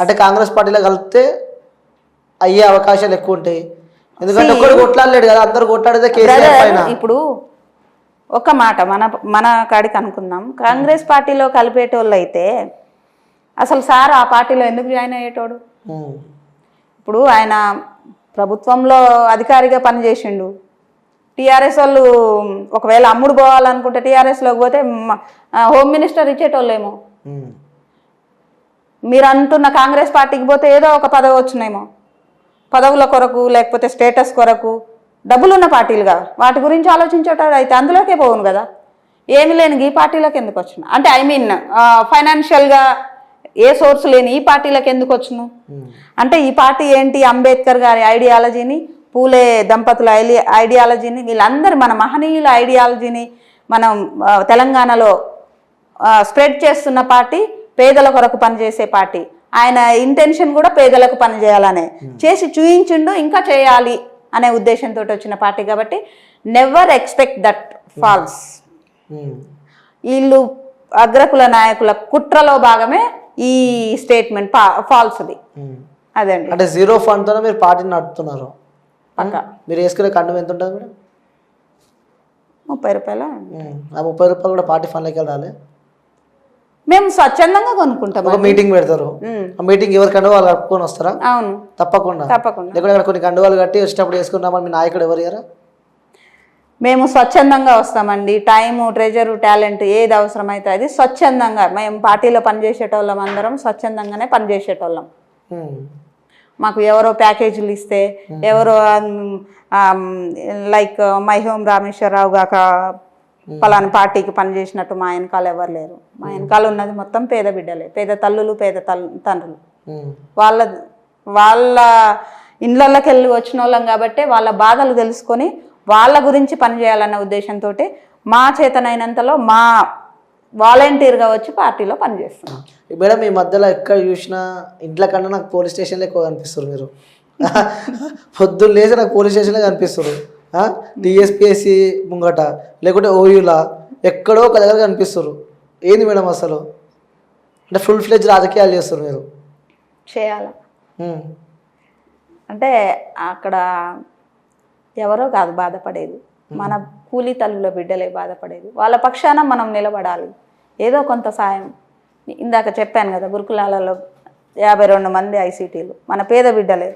అంటే కాంగ్రెస్ పార్టీలో కలిపితే అయ్యే అవకాశాలు ఎక్కువ ఉంటాయి. ఎందుకంటే ఒక్కడు కొట్లాడలేడు కదా, అందరు కొట్లాడితే కేసీఆర్ పైన. ఇప్పుడు ఒక మాట మన కాడికి అనుకుందాం, కాంగ్రెస్ పార్టీలో కలిపేటోళ్ళు అయితే అసలు సార్ ఆ పార్టీలో ఎందుకు జాయిన్ అయ్యేటోడు? ఇప్పుడు ఆయన ప్రభుత్వంలో అధికారిగా పనిచేసిండు. టీఆర్ఎస్ వాళ్ళు ఒకవేళ అమ్ముడు పోవాలనుకుంటే టీఆర్ఎస్లోకి పోతే హోమ్ మినిస్టర్ ఇచ్చేటోళ్ళేమో. మీరు అంటున్న కాంగ్రెస్ పార్టీకి పోతే ఏదో ఒక పదవి వచ్చినేమో, పదవుల కొరకు లేకపోతే స్టేటస్ కొరకు డబ్బులున్న పార్టీలుగా వాటి గురించి ఆలోచించేటాడు అయితే అందులోకే పోవును కదా. ఏమి లేని ఈ పార్టీలోకి ఎందుకు వచ్చిన అంటే ఐ మీన్ ఫైనాన్షియల్గా ఏ సోర్స్ లేని ఈ పార్టీలకు ఎందుకు వచ్చును అంటే ఈ పార్టీ ఏంటి, అంబేద్కర్ గారి ఐడియాలజీని, పూలే దంపతుల ఐడియాలజీని, వీళ్ళందరూ మన మహనీయుల ఐడియాలజీని మనం తెలంగాణలో స్ప్రెడ్ చేస్తున్న పార్టీ, పేదల కొరకు పనిచేసే పార్టీ. ఆయన ఇంటెన్షన్ కూడా పేదలకు పనిచేయాలనే చేసి చూయించిండు, ఇంకా చేయాలి అనే ఉద్దేశంతో వచ్చిన పార్టీ. కాబట్టి నెవర్ ఎక్స్పెక్ట్ దట్ ఫాల్స్. వీళ్ళు అగ్రకుల నాయకుల కుట్రలో భాగమే ఈ స్టేట్మెంట్ ఫాల్స్ది. అదండి. అంటే జీరో ఫండ్ తోనే మీరు పార్టీని నడుపుతున్నారు. మీరు వేసుకునే కండం ఎంత ఉంటుంది మేడం? 30 రూపాయలు. ఆ 30 రూపాయలు కూడా పార్టీ ఫండ్లోకి వెళ్ళాలి. మేము స్వచ్ఛందంగా కొనుక్కుంటాం. ఒక మీటింగ్ పెడతారు, ఆ మీటింగ్ ఎవరి కండువాలు కట్టుకొని వస్తారా? అవును, తప్పకుండా. లేకపోతే కొన్ని కండువాలు కట్టి వచ్చేటప్పుడు వేసుకున్నామని మీ నాయకుడు ఎవరు ఇయ్యరా? మేము స్వచ్ఛందంగా వస్తామండి. టైము, ట్రెజరు, టాలెంట్ ఏది అవసరమైతే అది స్వచ్ఛందంగా. మేము పార్టీలో పనిచేసేటోళ్ళం అందరం స్వచ్ఛందంగానే పనిచేసేటోళ్ళం. మాకు ఎవరో ప్యాకేజీలు ఇస్తే, ఎవరో లైక్ మైహోం రామేశ్వరరావు గాక పలానా పార్టీకి పనిచేసినట్టు మా వెనకాల ఎవరు లేరు. మా వెనకాల ఉన్నది మొత్తం పేద బిడ్డలే, పేద తల్లులు, పేద తండ్రులు. వాళ్ళ ఇండ్లకి వెళ్ళి వచ్చిన వాళ్ళం కాబట్టి వాళ్ళ బాధలు తెలుసుకొని వాళ్ళ గురించి పనిచేయాలన్న ఉద్దేశంతో మా చేతనైనంతలో మా వాలంటీర్గా వచ్చి పార్టీలో పనిచేస్తున్నాం. మేడం ఈ మధ్యలో ఎక్కడ చూసినా ఇంట్లో కన్నా నాకు పోలీస్ స్టేషన్లో ఎక్కువ కనిపిస్తారు. మీరు పొద్దున్న లేచి నాకు పోలీస్ స్టేషన్లో కనిపిస్తారు. డిఎస్పిఎస్సి ముంగట లేకుంటే ఓయూలా ఎక్కడో ఒక దగ్గర కనిపిస్తారు. ఏంది మేడం అసలు? అంటే ఫుల్ ఫ్లెడ్జ్ రాజకీయాలు చేస్తారు మీరు. చేయాలి అంటే అక్కడ ఎవరో కాదు బాధపడేది, మన కూలీ తల్లుల బిడ్డలే బాధపడేది. వాళ్ళ పక్షాన మనం నిలబడాలి. ఏదో కొంత సాయం. ఇందాక చెప్పాను కదా, గురుకులాలలో 52 మంది ఐసీటీలు మన పేద బిడ్డలే.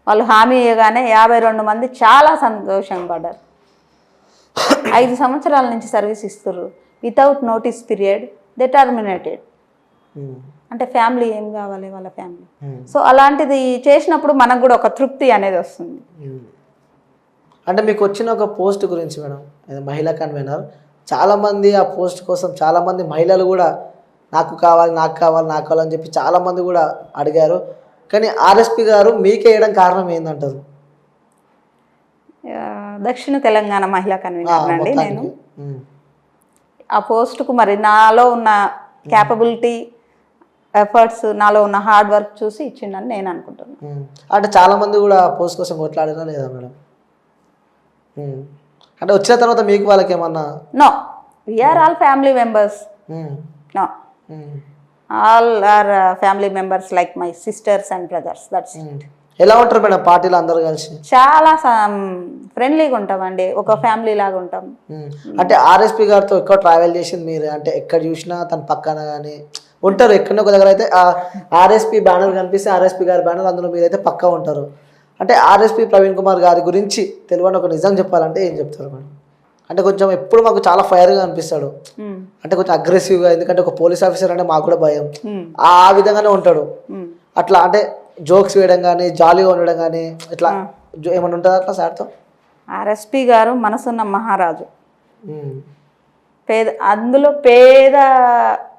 వాళ్ళు హామీ ఇవ్వగానే 52 మంది చాలా సంతోషంగా పడ్డారు. 5 సంవత్సరాల నుంచి సర్వీస్ ఇస్తారు. Without notice period they terminated. అంటే ఫ్యామిలీ ఏం కావాలి వాళ్ళ ఫ్యామిలీ. సో అలాంటిది చేసినప్పుడు మనకు కూడా ఒక తృప్తి అనేది వస్తుంది. అంటే మీకు వచ్చిన ఒక పోస్ట్ గురించి మేడం, మహిళా కన్వీనర్, చాలామంది ఆ పోస్ట్ కోసం చాలామంది మహిళలు కూడా నాకు కావాలి నాకు కావాలి నాకు కావాలని చెప్పి చాలామంది కూడా అడిగారు. కానీ ఆర్ఎస్పీ గారు మీకే వేయడం కారణం ఏందంటారు? దక్షిణ తెలంగాణ మహిళా కన్వీనర్ అండి నేను. ఆ పోస్టుకు మరి నాలో ఉన్న క్యాపబిలిటీ, ఎఫర్ట్స్, నాలో ఉన్న హార్డ్ వర్క్ చూసి ఇచ్చిండని నేను అనుకుంటున్నాను. అంటే చాలామంది కూడా పోస్ట్ కోసం కొట్లాడినా లేదా మేడం? అంటే వచ్చిన తర్వాత మీకు వాళ్ళకి ఏమన్నా? No, we're all family members. No, all are family members like my sisters and brothers. That's it. ఎలా ఉంటారు మేడం పార్టీలో అందరు కలిసి? చాలా ఫ్రెండ్లీగా ఉంటామండి, ఒక ఫ్యామిలీ లాగా ఉంటాం. అంటే ఆర్ఎస్పీ గారితో ఎక్కువ ట్రావెల్ చేసింది మీరు? అంటే ఎక్కడ చూసినా తన పక్కన కానీ ఉంటారు, ఎక్కడో ఒక దగ్గర అయితే ఆర్ఎస్పీ బ్యానర్ కనిపిస్తే ఆర్ఎస్పీ గారి బ్యానర్, అందులో మీరైతే పక్కా ఉంటారు. అంటే ఆర్ఎస్పీ ప్రవీణ్ కుమార్ గారి గురించి తెలియని ఒక నిజం చెప్పాలంటే ఏం చెప్తారు మేడం? అంటే కొంచెం ఎప్పుడు మాకు చాలా ఫైర్గా అనిపిస్తాడు, అంటే కొంచెం అగ్రెసివ్గా. ఎందుకంటే ఒక పోలీస్ ఆఫీసర్ అంటే మాకు కూడా భయం. ఆ విధంగానే ఉంటాడు. అట్లా అంటే జోక్స్ వేయడం కానీ, జాలీగా ఉండడం కానీ, ఇట్లా ఏమన్నా ఉంటుందా అట్లా సార్తో? ఆర్ఎస్పీ గారు మనసున్న మహారాజు. అందులో పేద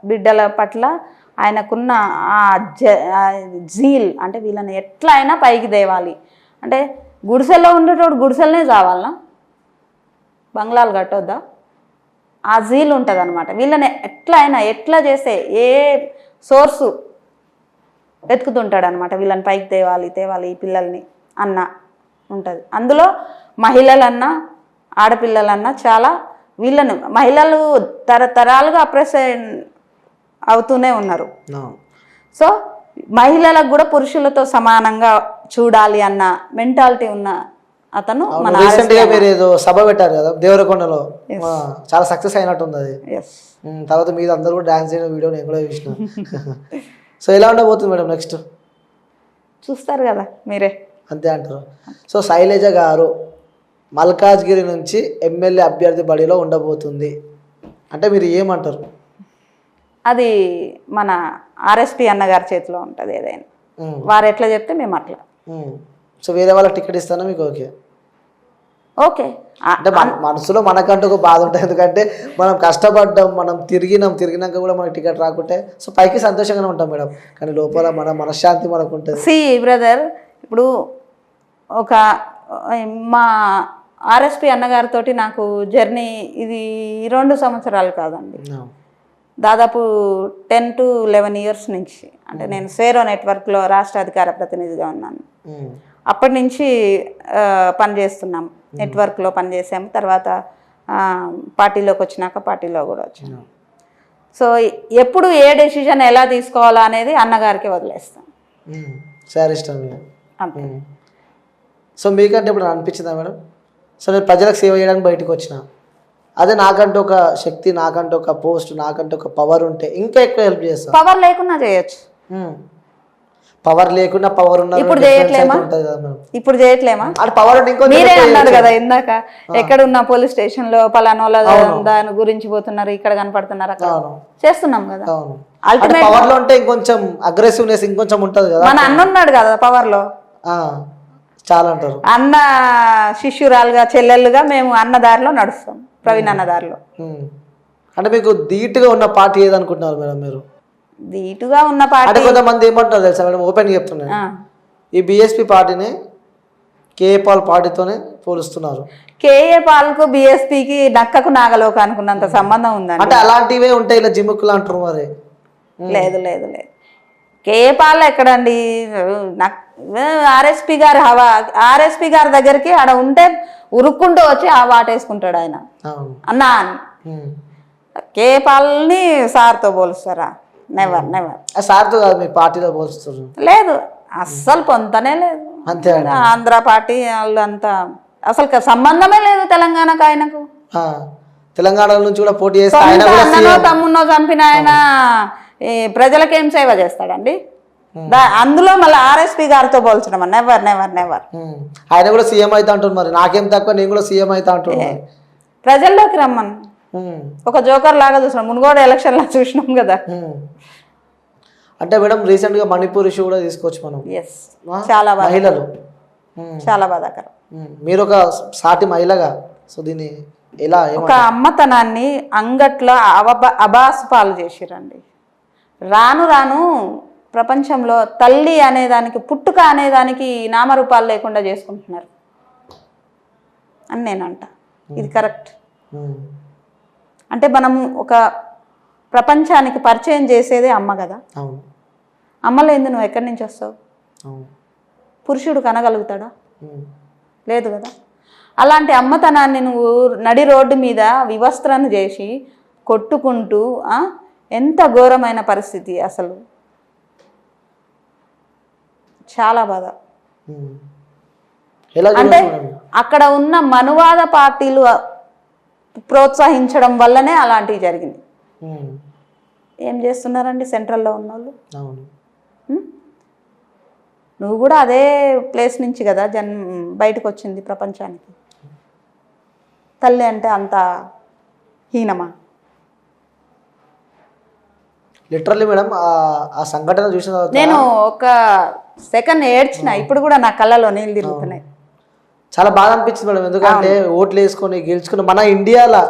బిడ్డల పట్ల ఆయనకున్న ఆ జీల్, అంటే వీళ్ళని ఎట్లా అయినా పైకి తేవాలి. అంటే గుడిసెల్లో ఉండేటోడు గుడిసెలనే చావాలనా, బంగ్లాలు కట్టొద్దా? ఆ జీల్ ఉంటుంది అనమాట. వీళ్ళని ఎట్లా అయినా ఎట్లా చేస్తే ఏ సోర్సు వెతుకుతుంటాడు అనమాట. వీళ్ళని పైకి తేవాలి ఈ పిల్లల్ని అన్న ఉంటుంది. అందులో మహిళలన్నా ఆడపిల్లలన్నా చాలా వీళ్ళని మహిళలు తరతరాలుగా అప్రెస్ అవుతూనే ఉన్నారు. సో మహిళలకు కూడా పురుషులతో సమానంగా చూడాలి అన్న మెంటాలిటీ ఉన్న అతను మన రీసెంట్ గా మీరు ఏదో సభ పెట్టారు కదా దేవరకొండలో, చాలా సక్సెస్ అయినట్టుంది అది. ఎస్. తర్వాత మీరు అందరూ కూడా డాన్స్ చేయడం వీడియో నేను కూడా చూసిన. సో ఎలా ఉండబోతుంది మేడం నెక్స్ట్? చూస్తారు కదా మీరే. అంతే అంటారు. సో శైలజ గారు మల్కాజ్గిరి నుంచి ఎమ్మెల్యే అభ్యర్థి బడిలో ఉండబోతుంది అంటే మీరు ఏమంటారు? అది మన ఆర్ఎస్పి అన్నగారి చేతిలో ఉంటుంది. ఏదైనా వారు ఎట్లా చెప్తే మేము అట్లా. సో వేరే వాళ్ళకి టికెట్ ఇస్తానా మీకు? Okay okay. అంటే మనసులో మనకంటూ ఒక బాధ ఉంటుంది, ఎందుకంటే మనం కష్టపడ్డాం, మనం తిరిగినాక కూడా మనకి టికెట్ రాకుంటే సో పైకి సంతోషంగానే ఉంటాం మేడం, కానీ లోపల మన మనశ్శాంతి మనకు ఉంటుంది. సి బ్రదర్, ఇప్పుడు ఒక మా ఆర్ఎస్పి అన్నగారితో నాకు జర్నీ ఇది 2 సంవత్సరాలు కాదండి, దాదాపు 10 to 11 years నుంచి. అంటే నేను స్వేరో నెట్వర్క్లో రాష్ట్ర అధికార ప్రతినిధిగా ఉన్నాను. అప్పటి నుంచి పనిచేస్తున్నాం, నెట్వర్క్లో పనిచేసాము. తర్వాత పార్టీలోకి వచ్చినాక పార్టీలో కూడా వచ్చాను. సో ఎప్పుడు ఏ డెసిషన్ ఎలా తీసుకోవాలా అనేది అన్నగారికి వదిలేస్తాం. సార్ ఇష్టం అంతే. సో మీకంటే ఇప్పుడు అనిపించిందా మేడం, సో నేను ప్రజలకు సేవ చేయడానికి బయటకు వచ్చిన, అదే నాకంటూ ఒక శక్తి, నాకంటూ ఒక పోస్ట్, నాకంటూ ఒక పవర్ ఉంటే ఇంకా ఎక్కువ హెల్ప్ చేస్తాను. పవర్ లేకున్నా చేయొచ్చు. పవర్ లేకుండా పవర్ ఉన్న ఇప్పుడు చేయట్లేమా? ఇప్పుడు చేయట్లేమా? పవర్ మీరే అన్నారు కదా ఇందాక, ఎక్కడున్నా పోలీస్ స్టేషన్ లో పలానా దాని గురించి పోతున్నారు, ఇక్కడ కనపడుతున్నారు, అక్కడ చేస్తున్నాం కదా. అల్టిమేట్ పవర్ లో ఉంటే ఇంకొంచెం అగ్రెసివ్నెస్ ఇంకొంచెం ఉంటది కదా. మన అన్న ఉన్నాడు కదా పవర్ లో, చాలా అంటారు. అన్న శిష్యురాలుగా చెల్లెళ్ళుగా మేము అన్న దారిలో నడుస్తాం, ప్రవీణ్ అన్న దారిలో. అంటే మీకు ధీటుగా ఉన్న పార్టీ ఏదనుకుంటున్నారు మేడం మీరు? ధీటుగా ఉన్న పార్టీ అంటే కొంతమంది ఏమంటున్నారు తెలుసా మేడం, ఓపెన్ చెప్తున్నాను, ఈ బిఎస్పీ పార్టీని కేఏ పాల్ పార్టీతోనే పోలుస్తున్నారు. కేఏ పాల్కు బిఎస్పీకి నక్కకు నాగలోకి అనుకున్నంత సంబంధం ఉందండి. అంటే అలాంటివే ఉంటాయి ఇలా జిమ్ముకులు అంటారు మరి. లేదు లేదు లేదు, కేఏ పాల్ ఎక్కడండి, ఆర్ఎస్పి గారు హవా, ఆర్ఎస్పి గారి దగ్గరికి ఆడ ఉంటే ఉరుక్కుంటూ వచ్చి ఆ వాటేసుకుంటాడు ఆయన అన్నా అని. కేఏ పాల్ని సార్తో పోలుస్తారా? Never never. సార్తో కాదు, మీ పార్టీలో పోలుస్తారు? లేదు, అస్సలు పొంతనే లేదు. అంతే. ఆంధ్ర పార్టీ వాళ్ళు అంతా అసలు సంబంధమే లేదు తెలంగాణకు ఆయనకు. తెలంగాణ నుంచి కూడా పోటీ చేస్తే అన్ననో తమ్మున్నో చంపిన ఆయన ప్రజలకేం సేవ చేస్తాడండి? అందులో మళ్ళీ ఆర్ఎస్పి గారితో పోల్చడం నెవర్ నెవర్ నెవర్. ఆయన కూడా సీఎం అవుతా అంటారు, మరి నాకేం తక్కువ, నేను కూడా సీఎం అవుతా అంటున్నాను. ప్రజల్లోకి రమ్మను, ఒక జోకర్ లాగా చూసినాం, మునుగోడు ఎలక్షన్ లా చూసినాం కదా. అంటే మేడం రీసెంట్ గా మణిపూర్ ఇష్యూ కూడా తీసుకోవచ్చు మనం. చాలా మహిళలు, చాలా బాధాకరం. మీరు ఒక సాటి మహిళగా సో దీన్ని ఎలా, ఒక అమ్మతనాన్ని అంగట్లో అబాసు పాలు చేసిరండి. రాను రాను ప్రపంచంలో తల్లి అనేదానికి, పుట్టుక అనేదానికి నామరూపాలు లేకుండా చేసుకుంటున్నారు అని నేనంట. ఇది కరెక్ట్. అంటే మనం ఒక ప్రపంచానికి పరిచయం చేసేదే అమ్మ కదా. అమ్మలో ఎందుకు నువ్వు ఎక్కడి నుంచి వస్తావు? పురుషుడు కనగలుగుతాడా? లేదు కదా. అలాంటి అమ్మతనాన్ని నువ్వు నడి రోడ్డు మీద వివస్త్రను చేసి కొట్టుకుంటూ, ఎంత ఘోరమైన పరిస్థితి అసలు. చాలా బాధ. అంటే అక్కడ ఉన్న మనువాద పార్టీలు ప్రోత్సహించడం వల్లనే అలాంటివి జరిగింది. ఏం చేస్తున్నారండి సెంట్రల్లో ఉన్న వాళ్ళు? నువ్వు కూడా అదే ప్లేస్ నుంచి కదా బయటకు వచ్చింది ప్రపంచానికి. తల్లి అంటే అంత హీనమా? లిటరల్లీ మేడం ఆ సంఘటన చూసిన తర్వాత నేను ఒక సెకండ్ ఏడ్చిన. ఇప్పుడు కూడా నా కళ్ళలో నీళ్ళు తిరుగుతున్నాయి. చాలా బాధ అనిపించింది మేడం, ఎందుకంటే ఓట్లు వేసుకొని గెలుచుకున్న మన ఇండియాలో.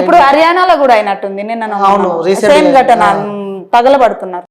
ఇప్పుడు హర్యానాలో కూడా అయినట్టుంది నిన్న సేమ్ ఘటన, పగలబడుతున్నారు.